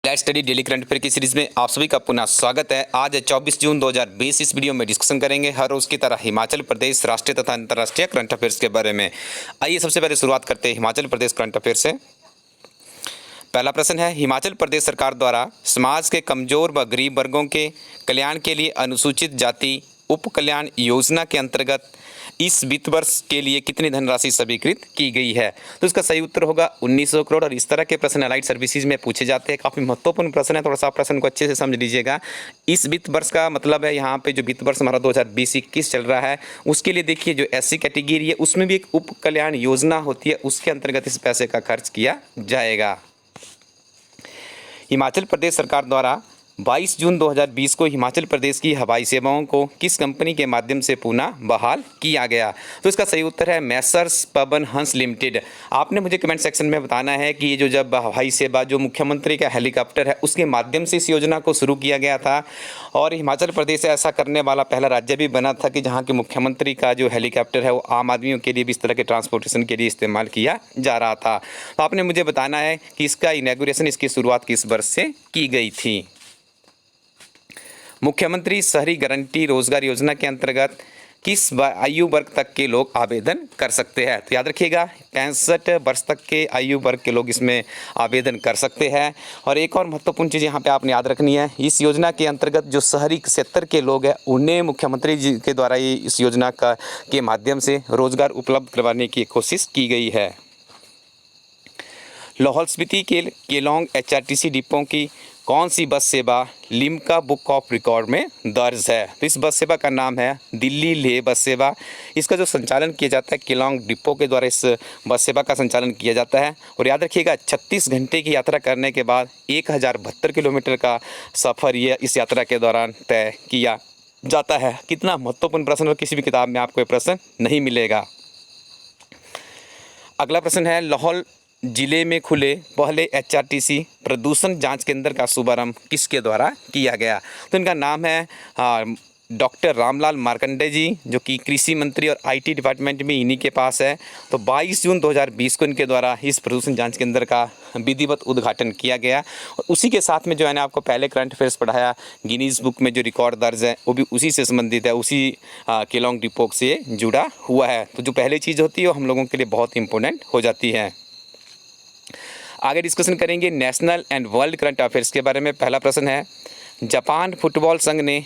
Let's study daily current affair की series में आप सभी का पुनः स्वागत है। आज है 24 जून 2020। इस वीडियो में डिस्कशन करेंगे हर रोज की तरह हिमाचल प्रदेश राष्ट्रीय तथा अंतर्राष्ट्रीय करंट अफेयर्स के बारे में। आइए सबसे पहले शुरुआत करते हैं हिमाचल प्रदेश करंट अफेयर से। पहला प्रश्न है, हिमाचल प्रदेश सरकार द्वारा समाज के कमजोर व गरीब वर्गों के कल्याण के लिए अनुसूचित जाति उप कल्याण योजना के अंतर्गत इस वित्त वर्ष के लिए कितनी धनराशि स्वीकृत की गई है? तो इसका सही उत्तर होगा 1900 करोड़। और इस तरह के प्रश्न अलाइड सर्विसेज में पूछे जाते हैं, काफ़ी महत्वपूर्ण प्रश्न है। थोड़ा सा प्रश्न को अच्छे से समझ लीजिएगा। इस वित्त वर्ष का मतलब है यहाँ पे जो वित्त वर्ष हमारा 2020-21 चल रहा है उसके लिए देखिए जो SC कैटेगरी है उसमें भी एक उप कल्याण योजना होती है, उसके अंतर्गत इस पैसे का खर्च किया जाएगा। हिमाचल प्रदेश सरकार द्वारा 22 जून 2020 को हिमाचल प्रदेश की हवाई सेवाओं को किस कंपनी के माध्यम से पुनः बहाल किया गया? तो इसका सही उत्तर है मैसर्स पवन हंस लिमिटेड। आपने मुझे कमेंट सेक्शन में बताना है कि ये जो जब हवाई सेवा जो मुख्यमंत्री का हेलीकॉप्टर है उसके माध्यम से इस योजना को शुरू किया गया था, और हिमाचल प्रदेश ऐसा करने वाला पहला राज्य भी बना था कि जहाँ के मुख्यमंत्री का जो हेलीकॉप्टर है वो आम आदमियों के लिए भी इस तरह के ट्रांसपोर्टेशन के लिए इस्तेमाल किया जा रहा था। तो आपने मुझे बताना है कि इसका इनॉग्रेशन, इसकी शुरुआत किस वर्ष से की गई थी। मुख्यमंत्री शहरी गारंटी रोजगार योजना के अंतर्गत किस आयु वर्ग तक के लोग आवेदन कर सकते हैं? तो याद रखिएगा 65 वर्ष तक के आयु वर्ग के लोग इसमें आवेदन कर सकते हैं। और एक और महत्वपूर्ण चीज़ यहाँ पे आपने याद रखनी है, इस योजना के अंतर्गत जो शहरी क्षेत्र के लोग हैं उन्हें मुख्यमंत्री जी के द्वारा ये इस योजना के माध्यम से रोजगार उपलब्ध करवाने की कोशिश की गई है। लाहौल स्पीति के केलोंग HRTC डिपो की कौन सी बस सेवा लिम्का बुक ऑफ रिकॉर्ड में दर्ज है? तो इस बस सेवा का नाम है दिल्ली लेह बस सेवा। इसका जो संचालन किया जाता है केलोंग डिपो के द्वारा इस बस सेवा का संचालन किया जाता है। और याद रखिएगा 36 घंटे की यात्रा करने के बाद 1072 किलोमीटर का सफ़र ये इस यात्रा के दौरान तय किया जाता है। कितना महत्वपूर्ण प्रश्न, और किसी भी किताब में आपको ये प्रश्न नहीं मिलेगा। अगला प्रश्न है, लाहौल जिले में खुले पहले HRTC प्रदूषण जांच केंद्र का शुभारंभ किसके द्वारा किया गया? तो इनका नाम है डॉक्टर रामलाल मार्कंडे जी, जो कि कृषि मंत्री और IT डिपार्टमेंट में इन्हीं के पास है। तो 22 जून 2020 को इनके द्वारा इस प्रदूषण जांच केंद्र का विधिवत उद्घाटन किया गया। और उसी के साथ में जो है ना आपको पहले करंट अफेयर्स पढ़ाया, गिनीज बुक में जो रिकॉर्ड दर्ज है वो भी उसी से संबंधित है, उसी केलोंग डिपो से जुड़ा हुआ है। तो जो पहली चीज़ होती है वो हम लोगों के लिए बहुत इंपॉर्टेंट हो जाती है। आगे डिस्कशन करेंगे national and world current affairs के बारे में। पहला प्रश्न है, जापान फुटबॉल संघ ने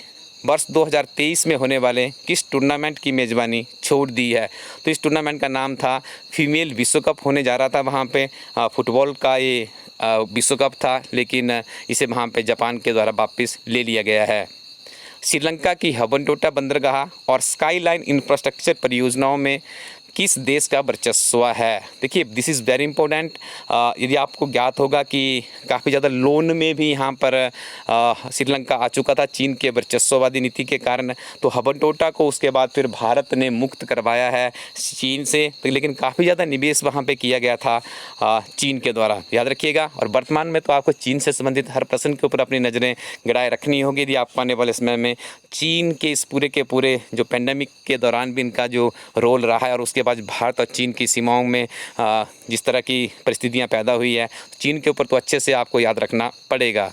वर्ष 2023 में होने वाले किस टूर्नामेंट की मेज़बानी छोड़ दी है? तो इस टूर्नामेंट का नाम था फीमेल विश्व कप होने जा रहा था। वहाँ पे फुटबॉल का ये विश्व कप था, लेकिन इसे वहाँ पे जापान के द्वारा वापस ले लिया गया है। श्रीलंका की हबनटोटा बंदरगाह और स्काईलाइन इंफ्रास्ट्रक्चर परियोजनाओं में किस देश का वर्चस्व है? देखिए दिस इज़ वेरी इंपॉर्टेंट। यदि आपको ज्ञात होगा कि काफ़ी ज़्यादा लोन में भी यहाँ पर श्रीलंका आ चुका था चीन के वर्चस्ववादी नीति के कारण। तो हबनटोटा को उसके बाद फिर भारत ने मुक्त करवाया है चीन से, तो लेकिन काफ़ी ज़्यादा निवेश वहाँ पे किया गया था चीन के द्वारा, याद रखिएगा। और वर्तमान में तो आपको चीन से संबंधित हर प्रश्न के ऊपर अपनी नज़रें गड़ाए रखनी होगी। यदि आपको आने वाले समय में चीन के इस पूरे के पूरे जो पेंडेमिक के दौरान भी इनका जो रोल रहा है और उसके बाद भारत और चीन की सीमाओं में जिस तरह की परिस्थितियां पैदा हुई है, चीन के ऊपर तो अच्छे से आपको याद रखना पड़ेगा।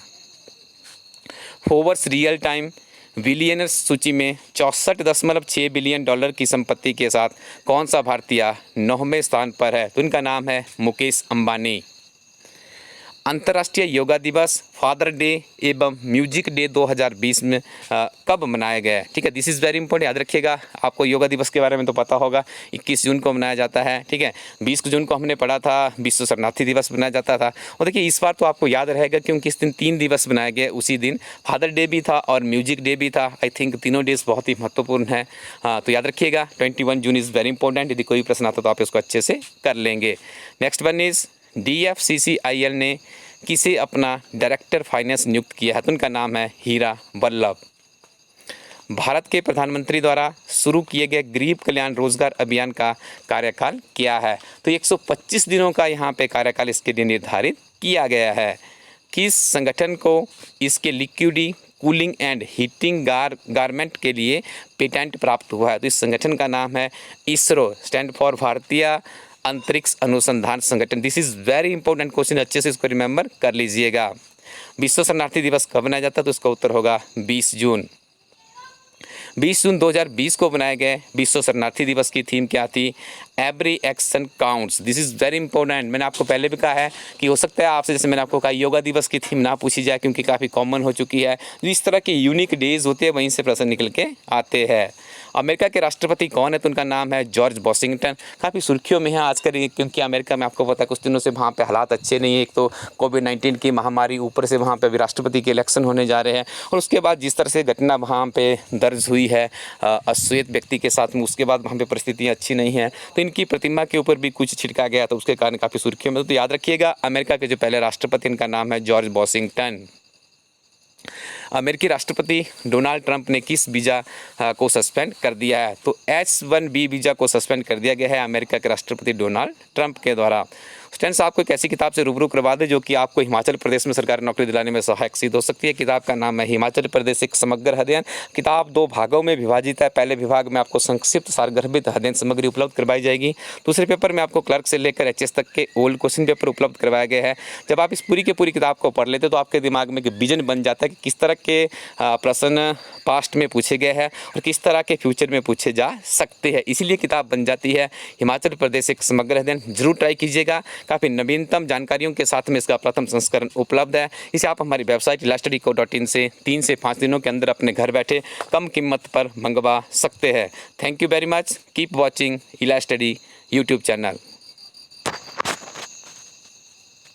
फोर्ब्स रियल टाइम बिलियनर्स सूची में 64.6 बिलियन डॉलर की संपत्ति के साथ कौन सा भारतीय 9वें स्थान पर है? तो इनका नाम है मुकेश अंबानी। अंतर्राष्ट्रीय योगा दिवस, फादर डे एवं म्यूजिक डे 2020 में कब मनाया गया है? ठीक है, दिस इज़ वेरी इंपॉर्टेंट, याद रखिएगा। आपको योगा दिवस के बारे में तो पता होगा, 21 जून को मनाया जाता है। ठीक है, 20 जून को हमने पढ़ा था विश्व शरणार्थी दिवस मनाया जाता था। और देखिए इस बार तो आपको याद रहेगा क्योंकि इस दिन 3 दिवस बनाए गए। उसी दिन फादर डे भी था और म्यूजिक डे भी था। आई थिंक तीनों डेज बहुत ही महत्वपूर्ण है। तो याद रखिएगा 21 जून इज़ वेरी इंपॉर्टेंट। यदि कोई प्रश्न आता तो आप इसको अच्छे से कर लेंगे। नेक्स्ट वन इज़ DFCCIL ने किसे अपना डायरेक्टर फाइनेंस नियुक्त किया है? तो उनका नाम है हीरा वल्लभ। भारत के प्रधानमंत्री द्वारा शुरू किए गए गरीब कल्याण रोजगार अभियान का कार्यकाल क्या है? तो 125 दिनों का यहाँ पे कार्यकाल इसके लिए निर्धारित किया गया है। किस संगठन को इसके liquidy cooling and heating garment के लिए पेटेंट प्राप्त हुआ है? तो इस संगठन का नाम है ISRO, स्टैंड फॉर भारतीय अंतरिक्ष अनुसंधान संगठन। This is very important question, अच्छे से इसको रिमेंबर कर लीजिएगा। विश्व शरणार्थी दिवस कब मनाया जाता है? तो इसका उत्तर होगा 20 जून। 20 जून 2020 को बनाए गए विश्व शरणार्थी दिवस की थीम क्या थी? Every action counts. This is very important. मैंने आपको पहले भी कहा है कि हो सकता है आपसे, जैसे मैंने आपको कहा, योगा दिवस की थीम ना पूछी जाए क्योंकि काफ़ी कॉमन हो चुकी है। इस तरह के यूनिक डेज होते हैं, वहीं से प्रश्न निकल के आते हैं। अमेरिका के राष्ट्रपति कौन है? तो उनका नाम है जॉर्ज वॉशिंगटन। काफ़ी सुर्खियों में है आजकल, क्योंकि अमेरिका में आपको पता है कुछ दिनों से वहाँ पे हालात अच्छे नहीं है। एक तो कोविड-19 की महामारी, ऊपर से वहाँ पे अभी राष्ट्रपति के इलेक्शन होने जा रहे हैं, और उसके बाद जिस तरह से घटना वहाँ पे दर्ज हुई है अश्वेत व्यक्ति के साथ में, उसके बाद वहाँ पे परिस्थितियाँ अच्छी नहीं हैं। तो इनकी प्रतिमा के ऊपर भी कुछ छिड़का गया, तो उसके कारण काफ़ी सुर्खियों में। तो याद रखिएगा, अमेरिका के जो पहले राष्ट्रपति, इनका नाम है जॉर्ज वॉशिंगटन। अमेरिकी राष्ट्रपति डोनाल्ड ट्रंप ने किस वीज़ा को सस्पेंड कर दिया है? तो H-1B वीज़ा को सस्पेंड कर दिया गया है अमेरिका के राष्ट्रपति डोनाल्ड ट्रंप के द्वारा। स्टूडेंट्स, आपको एक ऐसी किताब से रूबरू करवा दे जो कि आपको हिमाचल प्रदेश में सरकारी नौकरी दिलाने में सहायक सिद्ध हो सकती है। किताब का नाम है हिमाचल प्रदेश एक समग्र अध्ययन। किताब 2 भागों में विभाजित है। पहले विभाग में आपको संक्षिप्त सारगर्भित अध्ययन सामग्री उपलब्ध करवाई जाएगी। दूसरे पेपर में आपको क्लर्क से लेकर HS तक के ओल्ड क्वेश्चन पेपर उपलब्ध करवाए गए हैं। जब आप इस पूरी की पूरी किताब को पढ़ लेते तो आपके दिमाग में एक विजन बन जाता है कि किस तरह के प्रश्न पास्ट में पूछे गए हैं और किस तरह के फ्यूचर में पूछे जा सकते हैं। इसीलिए किताब बन जाती है हिमाचल प्रदेश एक समग्र अध्ययन। जरूर ट्राई कीजिएगा। काफ़ी नवीनतम जानकारियों के साथ में इसका प्रथम संस्करण उपलब्ध है। इसे आप हमारी वेबसाइट ilastudyco.in से 3 से 5 दिनों के अंदर अपने घर बैठे कम कीमत पर मंगवा सकते हैं। Thank you very much. Keep watching इला स्टडी यूट्यूब चैनल।